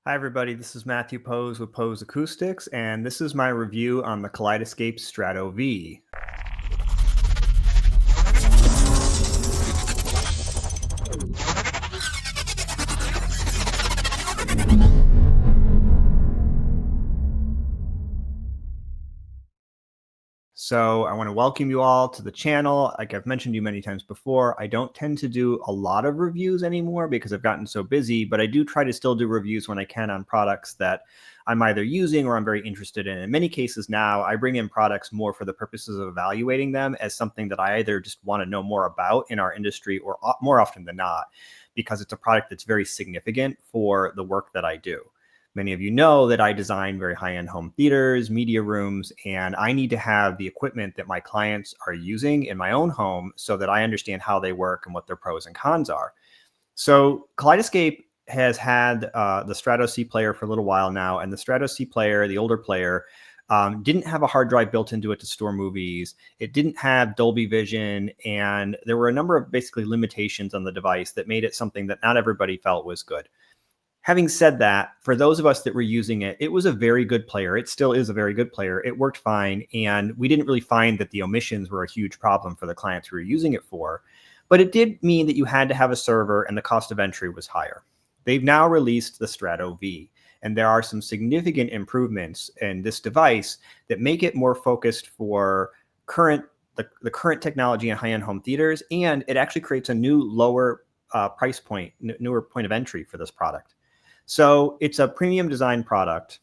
Hi, everybody. This is Matthew Poes with Poes Acoustics, and this is my review on the Kaleidescape Strato V. So I want to welcome you all to the channel. Like I've mentioned to you many times before, I don't tend to do a lot of reviews anymore because I've gotten so busy, but I do try to still do reviews when I can on products that I'm either using or I'm very interested in. In many cases now, I bring in products more for the purposes of evaluating them as something that I either just want to know more about in our industry or more often than not, because it's a product that's very significant for the work that I do. Many of you know that I design very high-end home theaters, media rooms, and I need to have the equipment that my clients are using in my own home so that I understand how they work and what their pros and cons are. So Kaleidescape has had the Strato C player for a little while now, and the Strato C player, the older player, didn't have a hard drive built into it to store movies. It didn't have Dolby Vision, and there were a number of basically limitations on the device that made it something that not everybody felt was good. Having said that, for those of us that were using it, it was a very good player. It still is a very good player. It worked fine. And we didn't really find that the omissions were a huge problem for the clients who were using it for. But it did mean that you had to have a server and the cost of entry was higher. They've now released the Strato V. And there are some significant improvements in this device that make it more focused for the current technology in high-end home theaters. And it actually creates a new lower price point, newer point of entry for this product. So it's a premium design product.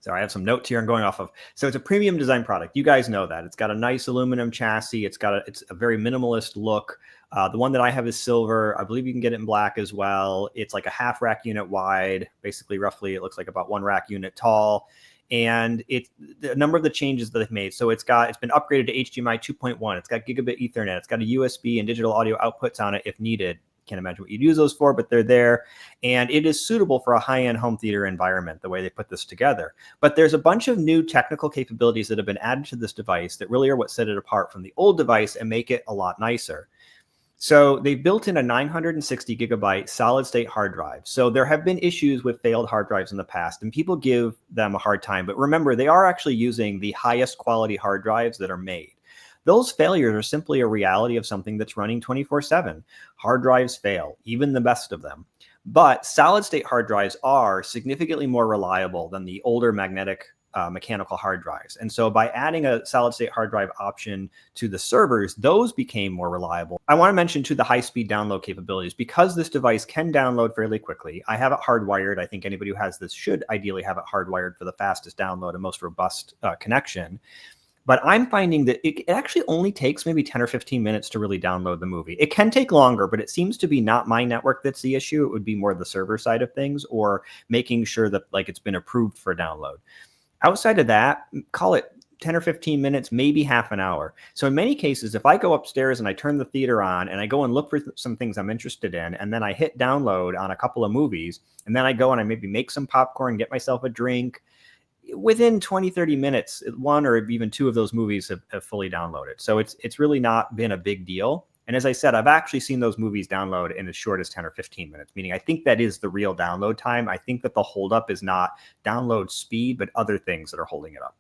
Sorry, I have some notes here I'm going off of. So it's a premium design product. You guys know that. It's got a nice aluminum chassis. It's a very minimalist look. The one that I have is silver. I believe you can get it in black as well. It's like a half rack unit wide, basically roughly it looks like about one rack unit tall. And it's a number of the changes that they've made. So it's been upgraded to HDMI 2.1. It's got gigabit Ethernet. It's got a USB and digital audio outputs on it if needed. Can't imagine what you'd use those for, but they're there. And it is suitable for a high-end home theater environment, the way they put this together. But there's a bunch of new technical capabilities that have been added to this device that really are what set it apart from the old device and make it a lot nicer. So they built in a 960 gigabyte solid state hard drive. So there have been issues with failed hard drives in the past, and people give them a hard time. But remember, they are actually using the highest quality hard drives that are made. Those failures are simply a reality of something that's running 24/7. Hard drives fail, even the best of them. But solid state hard drives are significantly more reliable than the older magnetic mechanical hard drives. And so by adding a solid state hard drive option to the servers, those became more reliable. I want to mention too the high speed download capabilities. Because this device can download fairly quickly, I have it hardwired. I think anybody who has this should ideally have it hardwired for the fastest download and most robust connection. But I'm finding that it actually only takes maybe 10 or 15 minutes to really download the movie. It can take longer, but it seems to be not my network that's the issue. It would be more the server side of things or making sure that like it's been approved for download. Outside of that, call it 10 or 15 minutes, maybe half an hour. So in many cases, if I go upstairs and I turn the theater on and I go and look for some things I'm interested in, and then I hit download on a couple of movies, and then I go and I maybe make some popcorn, get myself a drink, within 20, 30 minutes, one or even two of those movies have fully downloaded. So it's really not been a big deal. And as I said, I've actually seen those movies download in as short as 10 or 15 minutes, meaning I think that is the real download time. I think that the holdup is not download speed, but other things that are holding it up.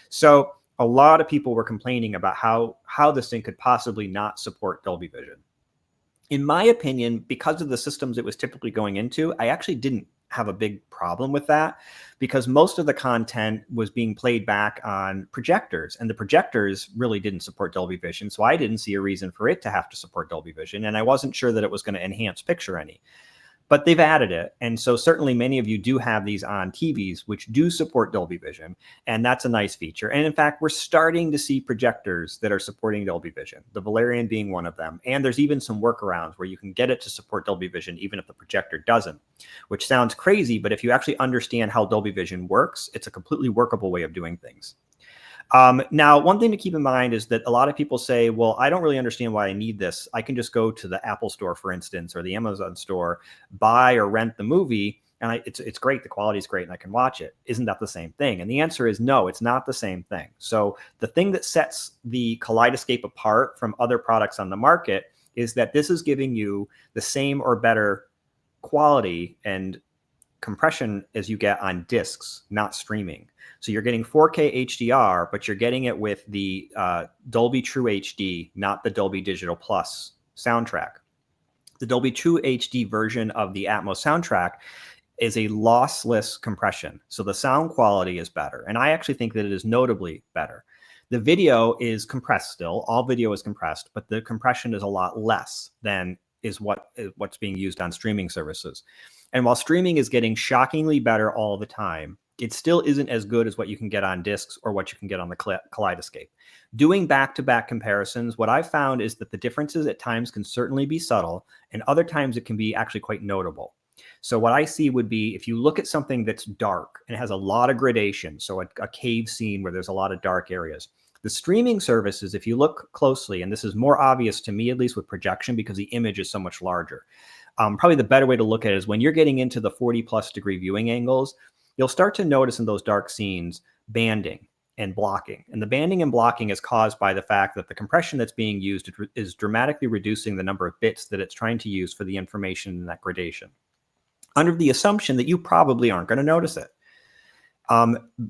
So a lot of people were complaining about how this thing could possibly not support Dolby Vision. In my opinion, because of the systems it was typically going into, I actually didn't have a big problem with that because most of the content was being played back on projectors, and the projectors really didn't support Dolby Vision. So I didn't see a reason for it to have to support Dolby Vision, and I wasn't sure that it was going to enhance picture any. But they've added it. And so certainly many of you do have these on TVs, which do support Dolby Vision. And that's a nice feature. And in fact, we're starting to see projectors that are supporting Dolby Vision, the Valerian being one of them. And there's even some workarounds where you can get it to support Dolby Vision, even if the projector doesn't, which sounds crazy. But if you actually understand how Dolby Vision works, it's a completely workable way of doing things. Now, one thing to keep in mind is that a lot of people say, well, I don't really understand why I need this. I can just go to the Apple store, for instance, or the Amazon store, buy or rent the movie, and it's great. The quality is great, and I can watch it. Isn't that the same thing? And the answer is no, it's not the same thing. So the thing that sets the Kaleidescape apart from other products on the market is that this is giving you the same or better quality and compression as you get on discs, not streaming. So you're getting 4K HDR, but you're getting it with the Dolby True HD, not the Dolby Digital Plus soundtrack. The Dolby True HD version of the Atmos soundtrack is a lossless compression. So the sound quality is better. And I actually think that it is notably better. The video is compressed still. All video is compressed, but the compression is a lot less than what's being used on streaming services. And while streaming is getting shockingly better all the time, it still isn't as good as what you can get on discs or what you can get on the Kaleidescape. Doing back-to-back comparisons, what I've found is that the differences at times can certainly be subtle, and other times it can be actually quite notable. So what I see would be if you look at something that's dark and has a lot of gradation, so a cave scene where there's a lot of dark areas. The streaming services, if you look closely, and this is more obvious to me, at least with projection, because the image is so much larger. Probably the better way to look at it is when you're getting into the 40+ degree viewing angles, you'll start to notice in those dark scenes banding and blocking. And the banding and blocking is caused by the fact that the compression that's being used is dramatically reducing the number of bits that it's trying to use for the information in that gradation, under the assumption that you probably aren't going to notice it.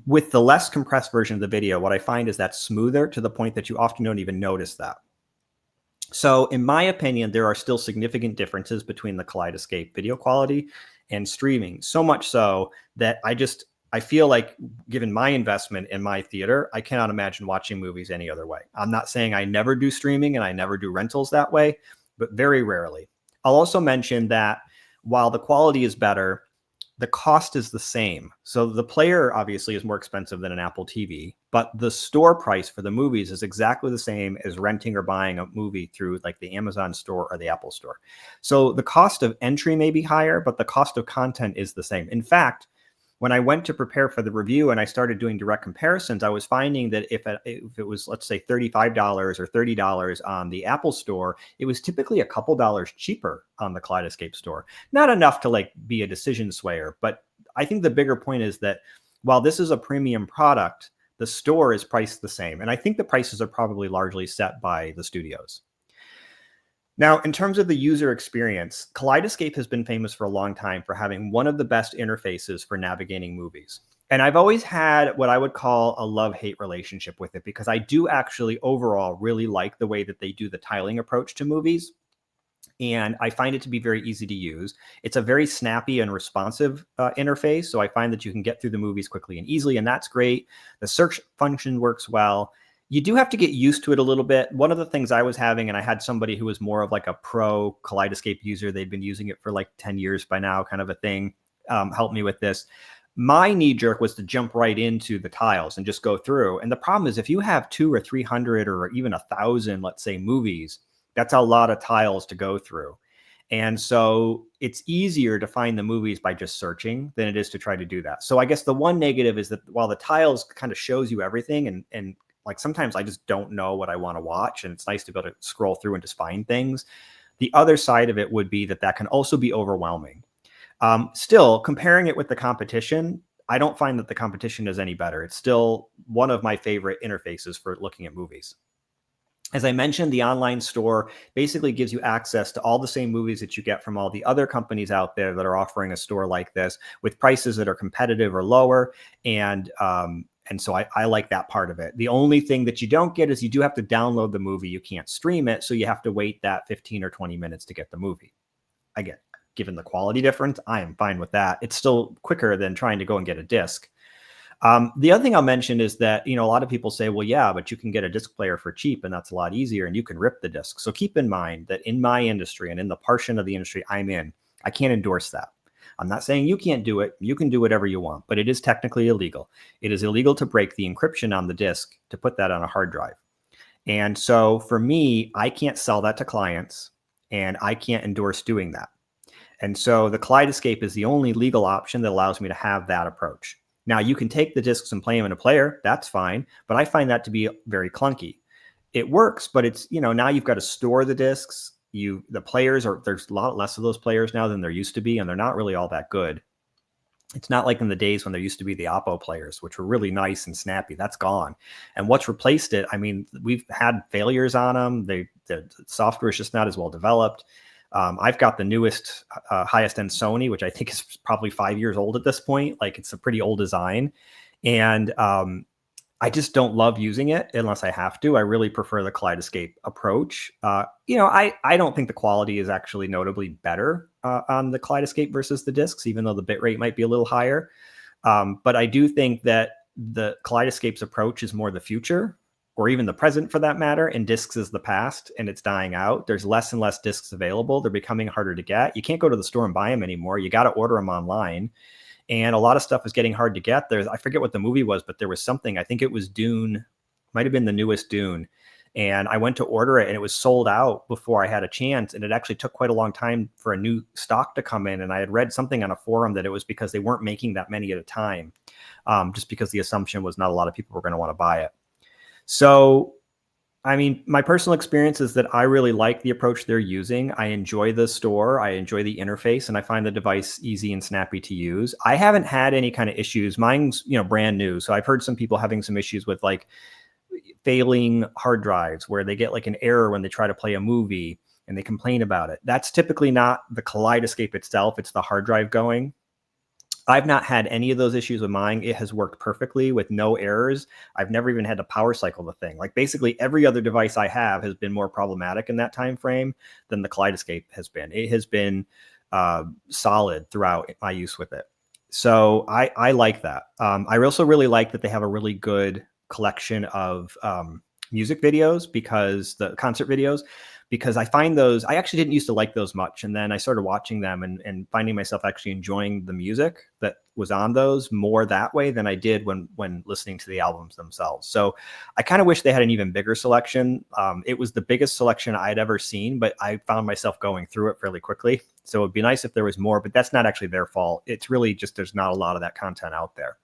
With the less compressed version of the video, what I find is that's smoother to the point that you often don't even notice that. So in my opinion, there are still significant differences between the Kaleidescape video quality and streaming, so much so that I feel like, given my investment in my theater, I cannot imagine watching movies any other way. I'm not saying I never do streaming and I never do rentals that way, but very rarely. I'll also mention that while the quality is better, the cost is the same. So the player obviously is more expensive than an Apple TV, but the store price for the movies is exactly the same as renting or buying a movie through like the Amazon store or the Apple store. So the cost of entry may be higher, but the cost of content is the same. In fact, when I went to prepare for the review and I started doing direct comparisons, I was finding that if it was, let's say, $35 or $30 on the Apple store, it was typically a couple dollars cheaper on the Kaleidescape store. Not enough to like be a decision swayer, but I think the bigger point is that while this is a premium product, the store is priced the same. And I think the prices are probably largely set by the studios. Now, in terms of the user experience, Kaleidescape has been famous for a long time for having one of the best interfaces for navigating movies. And I've always had what I would call a love-hate relationship with it, because I do actually overall really like the way that they do the tiling approach to movies. And I find it to be very easy to use. It's a very snappy and responsive interface. So I find that you can get through the movies quickly and easily, and that's great. The search function works well. You do have to get used to it a little bit. One of the things I was having, and I had somebody who was more of like a pro Kaleidescape user, they'd been using it for like 10 years by now, kind of a thing, help me with this. My knee jerk was to jump right into the tiles and just go through. And the problem is if you have 200 or 300 or even 1,000, let's say, movies, that's a lot of tiles to go through. And so it's easier to find the movies by just searching than it is to try to do that. So I guess the one negative is that while the tiles kind of shows you everything, and like sometimes I just don't know what I want to watch, and it's nice to be able to scroll through and just find things. The other side of it would be that can also be overwhelming. Still, comparing it with the competition, I don't find that the competition is any better. It's still one of my favorite interfaces for looking at movies. As I mentioned, the online store basically gives you access to all the same movies that you get from all the other companies out there that are offering a store like this, with prices that are competitive or lower. And so I like that part of it. The only thing that you don't get is you do have to download the movie. You can't stream it. So you have to wait that 15 or 20 minutes to get the movie. Again, given the quality difference, I am fine with that. It's still quicker than trying to go and get a disc. The other thing I'll mention is that, a lot of people say, well, yeah, but you can get a disc player for cheap and that's a lot easier and you can rip the disc. So keep in mind that in my industry and in the portion of the industry I'm in, I can't endorse that. I'm not saying you can't do it. You can do whatever you want, but it is technically illegal. It is illegal to break the encryption on the disk to put that on a hard drive. And so for me, I can't sell that to clients and I can't endorse doing that. And so the Kaleidescape is the only legal option that allows me to have that approach. Now you can take the discs and play them in a player. That's fine. But I find that to be very clunky. It works, but it's, now you've got to store the discs. The players there's a lot less of those players now than there used to be, and they're not really all that good. It's not like in the days when there used to be the Oppo players, which were really nice and snappy. That's gone. And what's replaced it, I mean, we've had failures on them. The software is just not as well developed. I've got the newest, highest end Sony, which I think is probably 5 years old at this point. Like, it's a pretty old design. And I just don't love using it unless I have to. I really prefer the Kaleidescape approach. I don't think the quality is actually notably better on the Kaleidescape versus the discs, even though the bitrate might be a little higher. But I do think that the Kaleidescape's approach is more the future, or even the present for that matter, and discs is the past, and it's dying out. There's less and less discs available. They're becoming harder to get. You can't go to the store and buy them anymore. You got to order them online. And a lot of stuff is getting hard to get. I forget what the movie was, but there was something, I think it was Dune, might have been the newest Dune. And I went to order it and it was sold out before I had a chance. And it actually took quite a long time for a new stock to come in. And I had read something on a forum that it was because they weren't making that many at a time, just because the assumption was not a lot of people were going to want to buy it. So, I mean, my personal experience is that I really like the approach they're using. I enjoy the store. I enjoy the interface, and I find the device easy and snappy to use. I haven't had any kind of issues. Mine's, brand new. So I've heard some people having some issues with like failing hard drives where they get like an error when they try to play a movie and they complain about it. That's typically not the Kaleidescape itself. It's the hard drive going. I've not had any of those issues with mine. It has worked perfectly with no errors. I've never even had to power cycle the thing. Like, basically every other device I have has been more problematic in that time frame than the Kaleidescape has been. It has been solid throughout my use with it. So I like that. I also really like that they have a really good collection of music videos, because the concert videos, because I find those, I actually didn't used to like those much. And then I started watching them and finding myself actually enjoying the music that was on those more that way than I did when listening to the albums themselves. So I kind of wish they had an even bigger selection. It was the biggest selection I'd ever seen, but I found myself going through it fairly quickly. So it'd be nice if there was more, but that's not actually their fault. It's really just, there's not a lot of that content out there.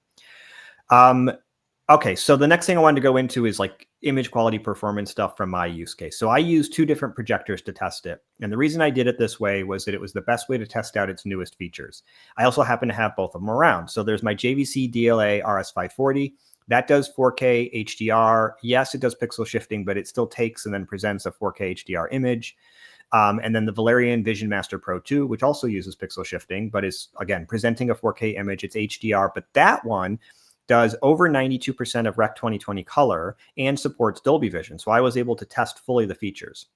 Okay, so the next thing I wanted to go into is like image quality performance stuff from my use case. So I used 2 different projectors to test it. And the reason I did it this way was that it was the best way to test out its newest features. I also happen to have both of them around. So there's my JVC DLA RS540. That does 4K HDR. Yes, it does pixel shifting, but it still takes and then presents a 4K HDR image. And then the Valerian Vision Master Pro 2, which also uses pixel shifting, but is, again, presenting a 4K image. It's HDR, but that one does over 92% of Rec 2020 color and supports Dolby Vision. So I was able to test fully the features.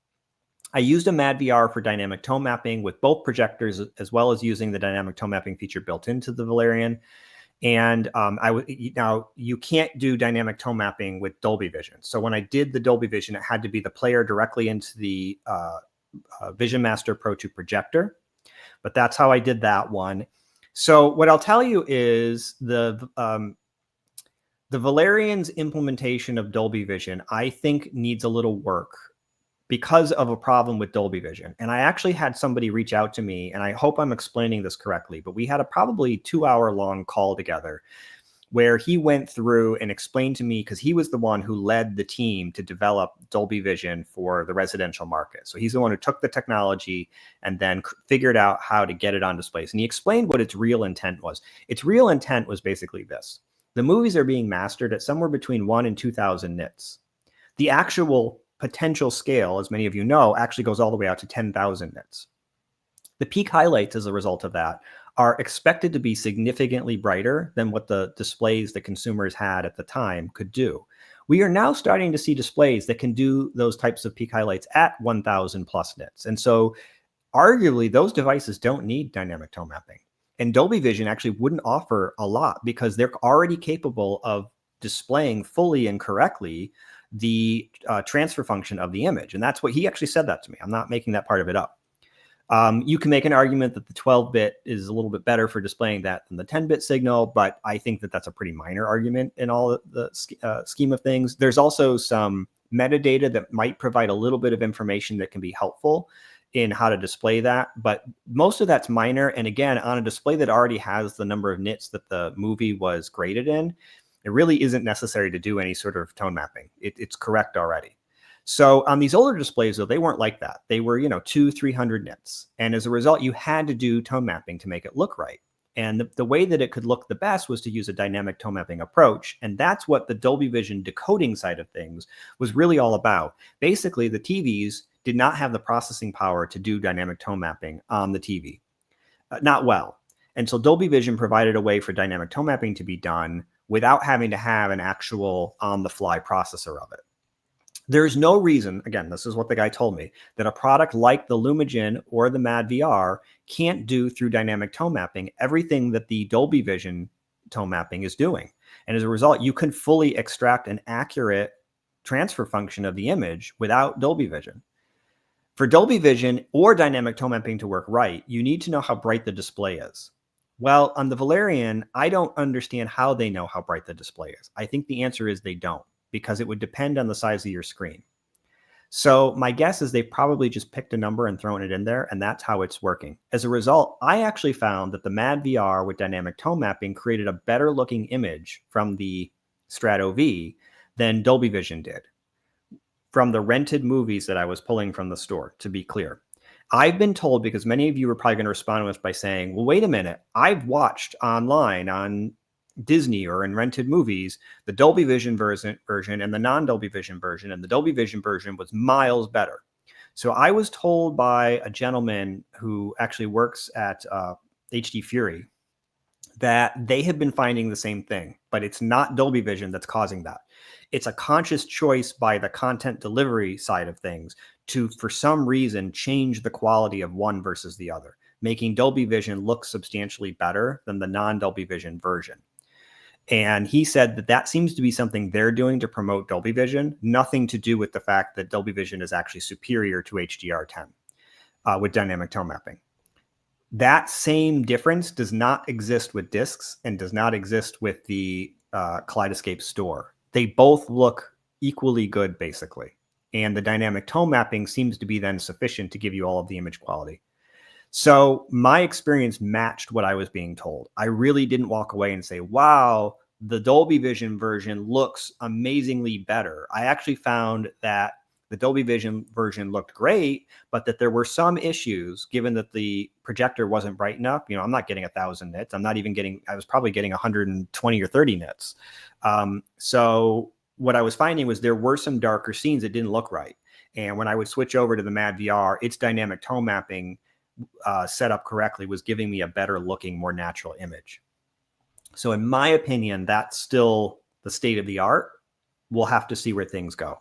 I used a MadVR for dynamic tone mapping with both projectors, as well as using the dynamic tone mapping feature built into the Valerian. And now you can't do dynamic tone mapping with Dolby Vision. So when I did the Dolby Vision, it had to be the player directly into the Vision Master Pro 2 projector. But that's how I did that one. So what I'll tell you is the Valerian's implementation of Dolby Vision, I think, needs a little work because of a problem with Dolby Vision. And I actually had somebody reach out to me, and I hope I'm explaining this correctly, but we had a probably 2-hour-long call together where he went through and explained to me, because he was the one who led the team to develop Dolby Vision for the residential market. So he's the one who took the technology and then figured out how to get it on displays. And he explained what its real intent was. Its real intent was basically this. The movies are being mastered at somewhere between 1 and 2,000 nits. The actual potential scale, as many of you know, actually goes all the way out to 10,000 nits. The peak highlights as a result of that are expected to be significantly brighter than what the displays that consumers had at the time could do. We are now starting to see displays that can do those types of peak highlights at 1,000 plus nits. And so arguably those devices don't need dynamic tone mapping. And Dolby Vision actually wouldn't offer a lot because they're already capable of displaying fully and correctly the transfer function of the image. And that's what he actually said that to me. I'm not making that part of it up. You can make an argument that the 12-bit is a little bit better for displaying that than the 10-bit signal, but I think that that's a pretty minor argument in all the scheme of things. There's also some metadata that might provide a little bit of information that can be helpful in how to display that, but most of that's minor. And again, on a display that already has the number of nits that the movie was graded in, it really isn't necessary to do any sort of tone mapping. It's correct already. So on these older displays, though, they weren't like that. They were, 200-300 nits. And as a result, you had to do tone mapping to make it look right. And the way that it could look the best was to use a dynamic tone mapping approach. And that's what the Dolby Vision decoding side of things was really all about. Basically, the TVs did not have the processing power to do dynamic tone mapping on the TV. Not well. And so Dolby Vision provided a way for dynamic tone mapping to be done without having to have an actual on-the-fly processor of it. There's no reason, again, this is what the guy told me, that a product like the Lumagen or the Mad VR can't do through dynamic tone mapping everything that the Dolby Vision tone mapping is doing. And as a result, you can fully extract an accurate transfer function of the image without Dolby Vision. For Dolby Vision or dynamic tone mapping to work right, you need to know how bright the display is. Well, on the Valerian, I don't understand how they know how bright the display is. I think the answer is they don't, because it would depend on the size of your screen. So my guess is they probably just picked a number and thrown it in there, and that's how it's working. As a result, I actually found that the Mad VR with dynamic tone mapping created a better looking image from the Strato V than Dolby Vision did from the rented movies that I was pulling from the store, to be clear. I've been told, because many of you are probably going to respond to this by saying, well, wait a minute, I've watched online on Disney or in rented movies, the Dolby Vision version and the non-Dolby Vision version, and the Dolby Vision version was miles better. So I was told by a gentleman who actually works at HD Fury that they have been finding the same thing, but it's not Dolby Vision that's causing that. It's a conscious choice by the content delivery side of things to, for some reason, change the quality of one versus the other, making Dolby Vision look substantially better than the non-Dolby Vision version. And he said that that seems to be something they're doing to promote Dolby Vision, nothing to do with the fact that Dolby Vision is actually superior to HDR10 with dynamic tone mapping. That same difference does not exist with discs and does not exist with the Kaleidescape store. They both look equally good, basically. And the dynamic tone mapping seems to be then sufficient to give you all of the image quality. So my experience matched what I was being told. I really didn't walk away and say, wow, the Dolby Vision version looks amazingly better. I actually found that the Dolby Vision version looked great, but that there were some issues given that the projector wasn't bright enough. You know, I'm not getting 1,000 nits. I'm not even getting, I was probably getting 120 or 30 nits. So what I was finding was there were some darker scenes that didn't look right. And when I would switch over to the Mad VR, its dynamic tone mapping set up correctly was giving me a better looking, more natural image. So in my opinion, that's still the state of the art. We'll have to see where things go.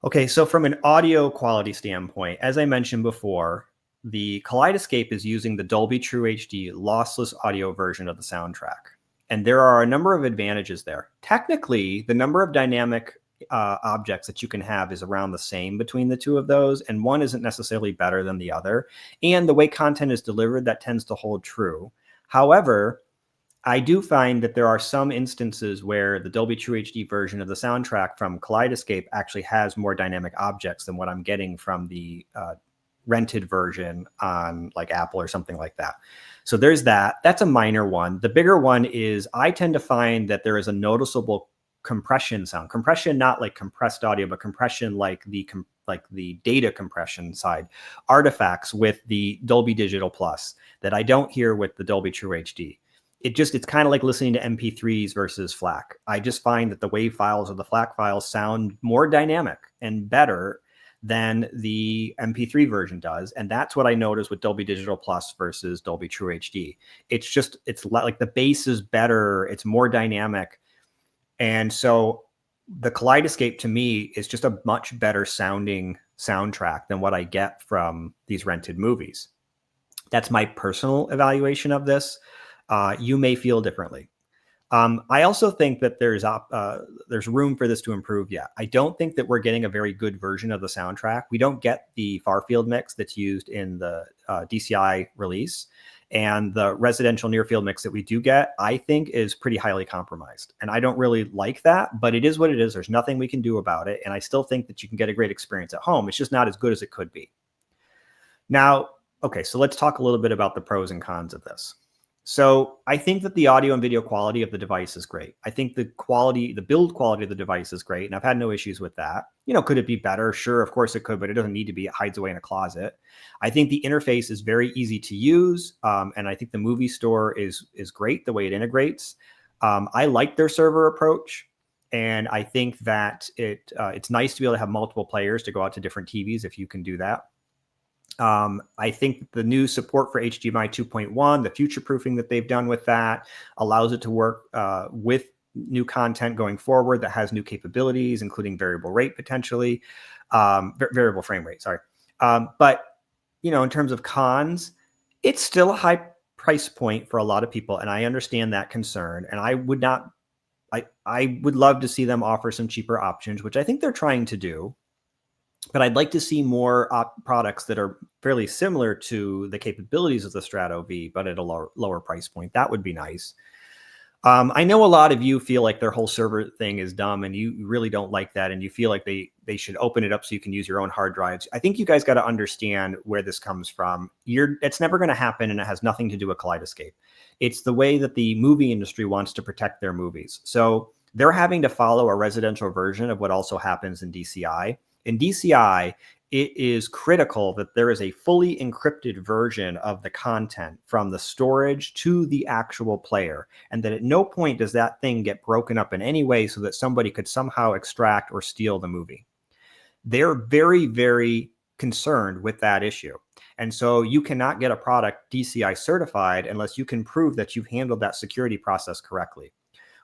Okay, so from an audio quality standpoint, as I mentioned before, the Kaleidescape is using the Dolby True HD lossless audio version of the soundtrack. And there are a number of advantages there. Technically, the number of dynamic objects that you can have is around the same between the two of those, and one isn't necessarily better than the other. And the way content is delivered, that tends to hold true. However, I do find that there are some instances where the Dolby True HD version of the soundtrack from Kaleidescape actually has more dynamic objects than what I'm getting from the rented version on like Apple or something like that. So there's that. That's a minor one. The bigger one is I tend to find that there is a noticeable compression sound. Compression, not like compressed audio, but compression like the data compression side artifacts with the Dolby Digital Plus that I don't hear with the Dolby True HD. It's kind of like listening to MP3s versus FLAC. I just find that the WAV files or the FLAC files sound more dynamic and better than the MP3 version does. And that's what I noticed with Dolby Digital Plus versus Dolby True HD. It's like the bass is better. It's more dynamic. And so the Kaleidescape to me is just a much better sounding soundtrack than what I get from these rented movies. That's my personal evaluation of this. You may feel differently. I also think that there's room for this to improve yet. I don't think that we're getting a very good version of the soundtrack. We don't get the far field mix that's used in the DCI release. And the residential near field mix that we do get, I think, is pretty highly compromised. And I don't really like that, but it is what it is. There's nothing we can do about it. And I still think that you can get a great experience at home. It's just not as good as it could be. Now, okay, so let's talk a little bit about the pros and cons of this. So I think that the audio and video quality of the device is great. I think the build quality of the device is great. And I've had no issues with that. You know, could it be better? Sure, of course it could, but it doesn't need to be. It hides away in a closet. I think the interface is very easy to use. And I think the movie store is great the way it integrates. I like their server approach. And I think that it's nice to be able to have multiple players to go out to different TVs if you can do that. I think the new support for HDMI 2.1, the future proofing that they've done with that, allows it to work with new content going forward that has new capabilities, including variable rate potentially, variable frame rate, sorry. But, you know, in terms of cons, it's still a high price point for a lot of people. And I understand that concern. And I would not, I would love to see them offer some cheaper options, which I think they're trying to do. But I'd like to see more products that are fairly similar to the capabilities of the Strato V, but at a lower price point. That would be nice. I know a lot of you feel like their whole server thing is dumb and you really don't like that. And you feel like they should open it up so you can use your own hard drives. I think you guys got to understand where this comes from. It's never going to happen, and it has nothing to do with Kaleidescape. It's the way that the movie industry wants to protect their movies. So they're having to follow a residential version of what also happens in DCI. In DCI, it is critical that there is a fully encrypted version of the content from the storage to the actual player, and that at no point does that thing get broken up in any way so that somebody could somehow extract or steal the movie. They're very, very concerned with that issue. And so you cannot get a product DCI certified unless you can prove that you've handled that security process correctly.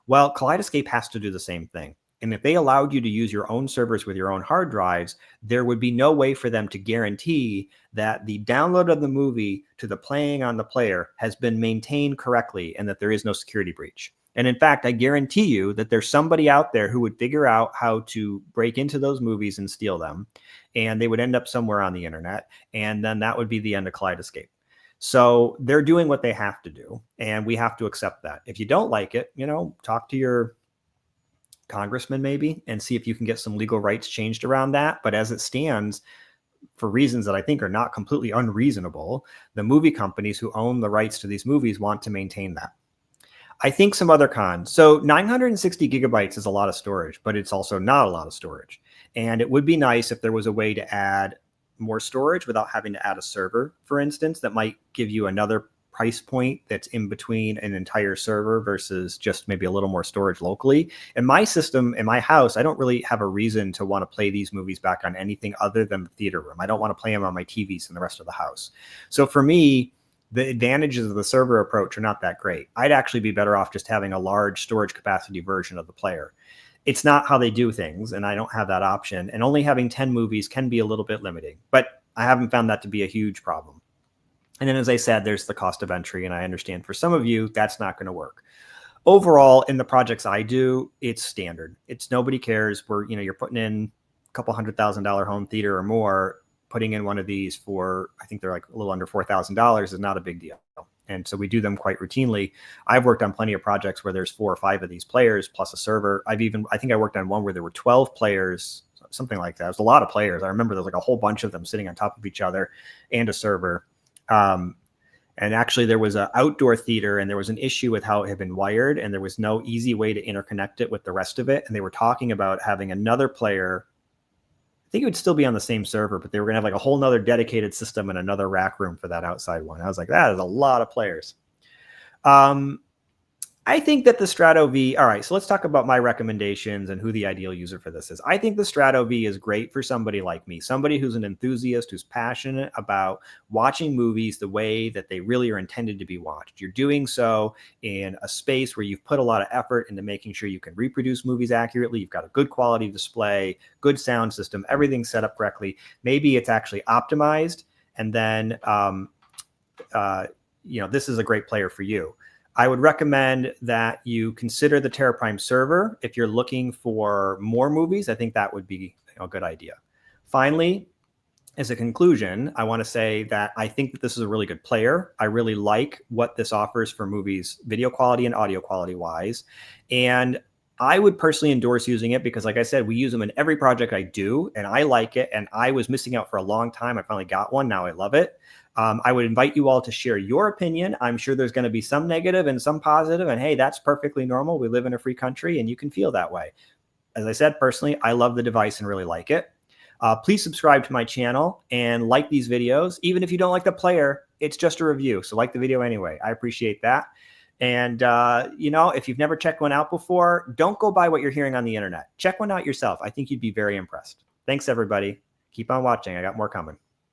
Well, Kaleidescape has to do the same thing. And if they allowed you to use your own servers with your own hard drives, there would be no way for them to guarantee that the download of the movie to the playing on the player has been maintained correctly and that there is no security breach. And in fact, I guarantee you that there's somebody out there who would figure out how to break into those movies and steal them, and they would end up somewhere on the internet, and then that would be the end of Kaleidescape. So they're doing what they have to do, and we have to accept that. If you don't like it, you know, talk to your congressman maybe and see if you can get some legal rights changed around that. But as it stands, for reasons that I think are not completely unreasonable, the movie companies who own the rights to these movies want to maintain that. I think some other cons. So 960 gigabytes is a lot of storage, but it's also not a lot of storage. And it would be nice if there was a way to add more storage without having to add a server, for instance, that might give you another price point that's in between an entire server versus just maybe a little more storage locally. In my system, in my house, I don't really have a reason to want to play these movies back on anything other than the theater room. I don't want to play them on my TVs in the rest of the house. So for me, the advantages of the server approach are not that great. I'd actually be better off just having a large storage capacity version of the player. It's not how they do things, and I don't have that option. And only having 10 movies can be a little bit limiting, but I haven't found that to be a huge problem. And then, as I said, there's the cost of entry, and I understand for some of you, that's not going to work. Overall, in the projects I do, it's standard. It's nobody cares. You're putting in a couple $100,000 home theater or more. Putting in one of these for, I think they're like a little under $4,000 is not a big deal. And so we do them quite routinely. I've worked on plenty of projects where there's 4 or 5 of these players plus a server. I think I worked on one where there were 12 players, something like that. It was a lot of players. I remember there's like a whole bunch of them sitting on top of each other and a server. And actually there was an outdoor theater, and there was an issue with how it had been wired, and there was no easy way to interconnect it with the rest of it. And they were talking about having another player. I think it would still be on the same server, but they were going to have like a whole nother dedicated system and another rack room for that outside one. I was like, that is a lot of players. I think that the Strato V, all right, so let's talk about my recommendations and who the ideal user for this is. I think the Strato V is great for somebody like me, somebody who's an enthusiast, who's passionate about watching movies the way that they really are intended to be watched. You're doing so in a space where you've put a lot of effort into making sure you can reproduce movies accurately. You've got a good quality display, good sound system, everything's set up correctly. Maybe it's actually optimized, and then, this is a great player for you. I would recommend that you consider the TerraPrime server if you're looking for more movies. I think that would be a good idea. Finally, as a conclusion, I want to say that I think that this is a really good player. I really like what this offers for movies, video quality and audio quality wise. And I would personally endorse using it because, like I said, we use them in every project I do, and I like it. And I was missing out for a long time. I finally got one. Now I love it. I would invite you all to share your opinion. I'm sure there's going to be some negative and some positive, and hey, that's perfectly normal. We live in a free country, and you can feel that way. As I said, personally, I love the device and really like it. Please subscribe to my channel and like these videos. Even if you don't like the player, it's just a review. So like the video anyway. I appreciate that. And, you know, if you've never checked one out before, don't go by what you're hearing on the internet. Check one out yourself. I think you'd be very impressed. Thanks, everybody. Keep on watching. I got more coming.